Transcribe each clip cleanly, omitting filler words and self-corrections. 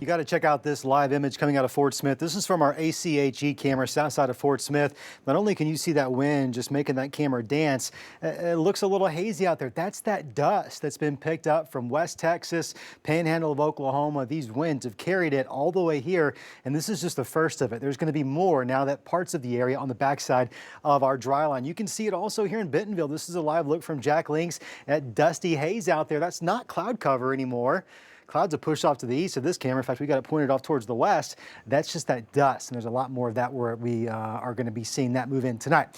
You got to check out this live image coming out of Fort Smith. This is from our ACHE camera south side of Fort Smith. Not only can you see that wind just making that camera dance, it looks a little hazy out there. That's that dust that's been picked up from West Texas, Panhandle of Oklahoma. These winds have carried it all the way here, and this is just the first of it. There's going to be more now that parts of the area on the backside of our dry line. You can see it also here in Bentonville. This is a live look from Jack Links at dusty haze out there. That's not cloud cover anymore. Clouds have pushed off to the east of this camera. In fact, we got it pointed off towards the west. That's just that dust, and there's a lot more of that where we are going to be seeing that move in tonight.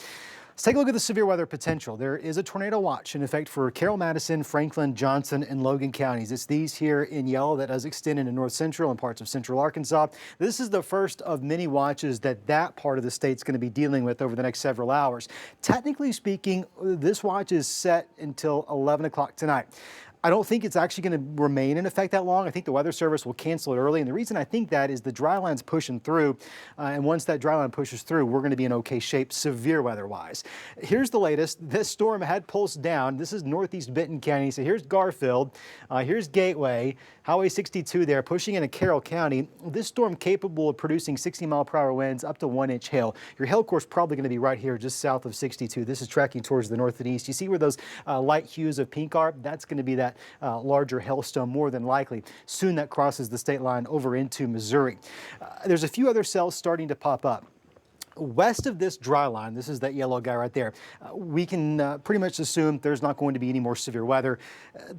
Let's take a look at the severe weather potential. There is a tornado watch in effect for Carroll, Madison, Franklin, Johnson, and Logan counties. It's these here in yellow that does extend into north central and parts of central Arkansas. This is the first of many watches that part of the state's going to be dealing with over the next several hours. Technically speaking, this watch is set until 11 o'clock tonight. I don't think it's actually going to remain in effect that long. I think the Weather Service will cancel it early. And the reason I think that is the dry line's pushing through. And once that dry line pushes through, we're going to be in okay shape severe weather-wise. Here's the latest. This storm had pulsed down. This is northeast Benton County. So here's Garfield. Here's Gateway. Highway 62 there, pushing into Carroll County. This storm capable of producing 60-mile-per-hour winds up to 1-inch hail. Your hail course probably going to be right here just south of 62. This is tracking towards the north and east. You see where those light hues of pink are? That's going to be that larger hailstone more than likely. Soon that crosses the state line over into Missouri. There's a few other cells starting to pop up. West of this dry line, this is that yellow guy right there, we can pretty much assume there's not going to be any more severe weather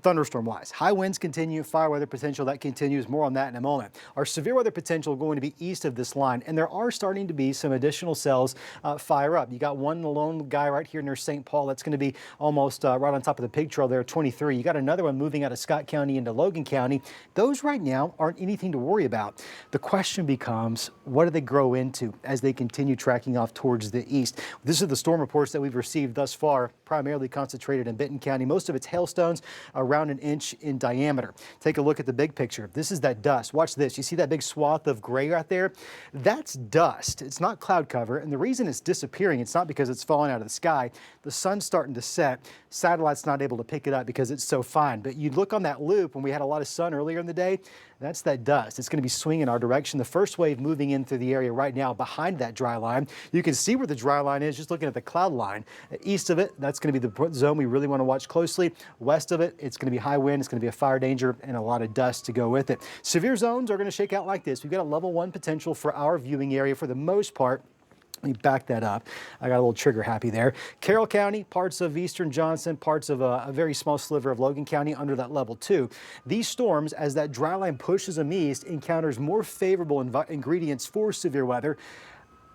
thunderstorm-wise. High winds continue, fire weather potential, that continues. More on that in a moment. Our severe weather potential going to be east of this line, and there are starting to be some additional cells fire up. You got one lone guy right here near St. Paul. That's going to be almost right on top of the pig trail there, 23. You got another one moving out of Scott County into Logan County. Those right now aren't anything to worry about. The question becomes, what do they grow into as they continue tracking off towards the east? This is the storm reports that we've received thus far, primarily concentrated in Benton County. Most of it's hailstones around 1 inch in diameter. Take a look at the big picture. This is that dust. Watch this. You see that big swath of gray right there? That's dust. It's not cloud cover. And the reason it's disappearing, it's not because it's falling out of the sky. The sun's starting to set. Satellite's not able to pick it up because it's so fine. But you look on that loop when we had a lot of sun earlier in the day, that's that dust. It's going to be swinging our direction. The first wave moving in through the area right now behind that dry line. You can see where the dry line is just looking at the cloud line. East of it, that's going to be the zone we really want to watch closely. West of it, it's going to be high wind. It's going to be a fire danger and a lot of dust to go with it. Severe zones are going to shake out like this. We've got a level 1 potential for our viewing area for the most part. Let me back that up. I got a little trigger happy there. Carroll County, parts of eastern Johnson, parts of a very small sliver of Logan County under that level 2. These storms, as that dry line pushes them east, encounters more favorable ingredients for severe weather,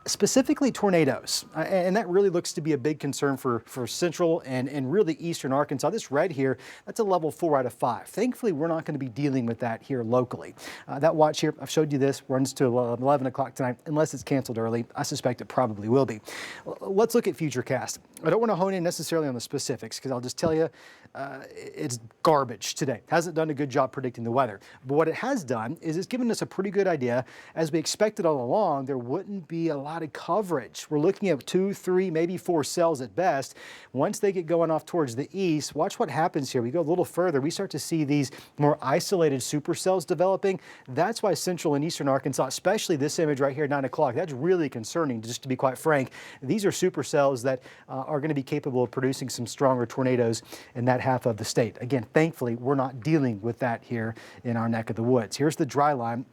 specifically tornadoes. And that really looks to be a big concern for central and really eastern Arkansas. This red here, that's a level 4 out of 5. Thankfully, we're not going to be dealing with that here locally. That watch here, I've showed you this, runs to 11 o'clock tonight, unless it's canceled early. I suspect it probably will be. Let's look at Futurecast. I don't want to hone in necessarily on the specifics because I'll just tell you it's garbage today. Hasn't done a good job predicting the weather. But what it has done is it's given us a pretty good idea. As we expected all along, there wouldn't be a lot of coverage. We're looking at 2, 3, maybe 4 cells at best. Once they get going off towards the east, watch what happens here. We go a little further. We start to see these more isolated supercells developing. That's why central and eastern Arkansas, especially this image right here at 9 o'clock, that's really concerning, just to be quite frank. These are supercells that are going to be capable of producing some stronger tornadoes in that half of the state. Again, thankfully, we're not dealing with that here in our neck of the woods. Here's the dry line.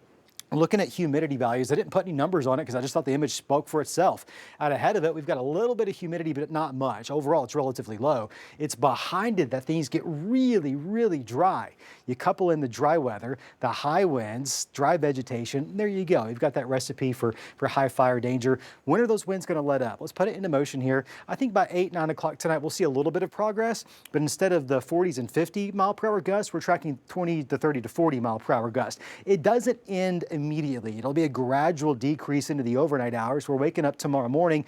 Looking at humidity values, I didn't put any numbers on it because I just thought the image spoke for itself. Out ahead of it, we've got a little bit of humidity, but not much. Overall, it's relatively low. It's behind it that things get really, really dry. You couple in the dry weather, the high winds, dry vegetation, there you go. You've got that recipe for high fire danger. When are those winds going to let up? Let's put it into motion here. I think by 8, 9 o'clock tonight, we'll see a little bit of progress, but instead of the 40s and 50-mile-per-hour gusts, we're tracking 20 to 30 to 40-mile-per-hour gusts. It doesn't end immediately. It'll be a gradual decrease into the overnight hours. We're waking up tomorrow morning,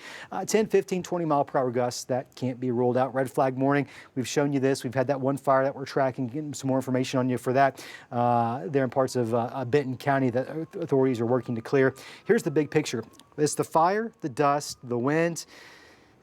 10, 15, 20-mile-per-hour gusts. That can't be ruled out. Red flag morning. We've shown you this. We've had that one fire that we're tracking, getting some more information on you for that. There in parts of Benton County that authorities are working to clear. Here's the big picture. It's the fire, the dust, the wind.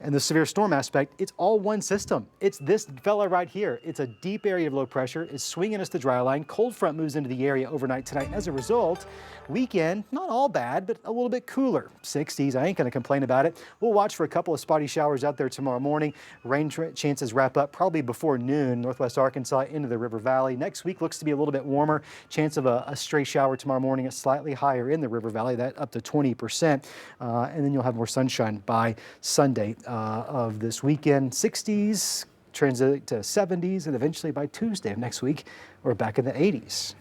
And the severe storm aspect, it's all one system. It's this fella right here. It's a deep area of low pressure. It's swinging us to dry line. Cold front moves into the area overnight tonight. And as a result, weekend, not all bad, but a little bit cooler. 60s, I ain't going to complain about it. We'll watch for a couple of spotty showers out there tomorrow morning. Rain chances wrap up probably before noon, northwest Arkansas into the River Valley. Next week looks to be a little bit warmer. Chance of a stray shower tomorrow morning is slightly higher in the River Valley, that up to 20%. And then you'll have more sunshine by Sunday of this weekend. 60s, transit to 70s, and eventually by Tuesday of next week, we're back in the 80s.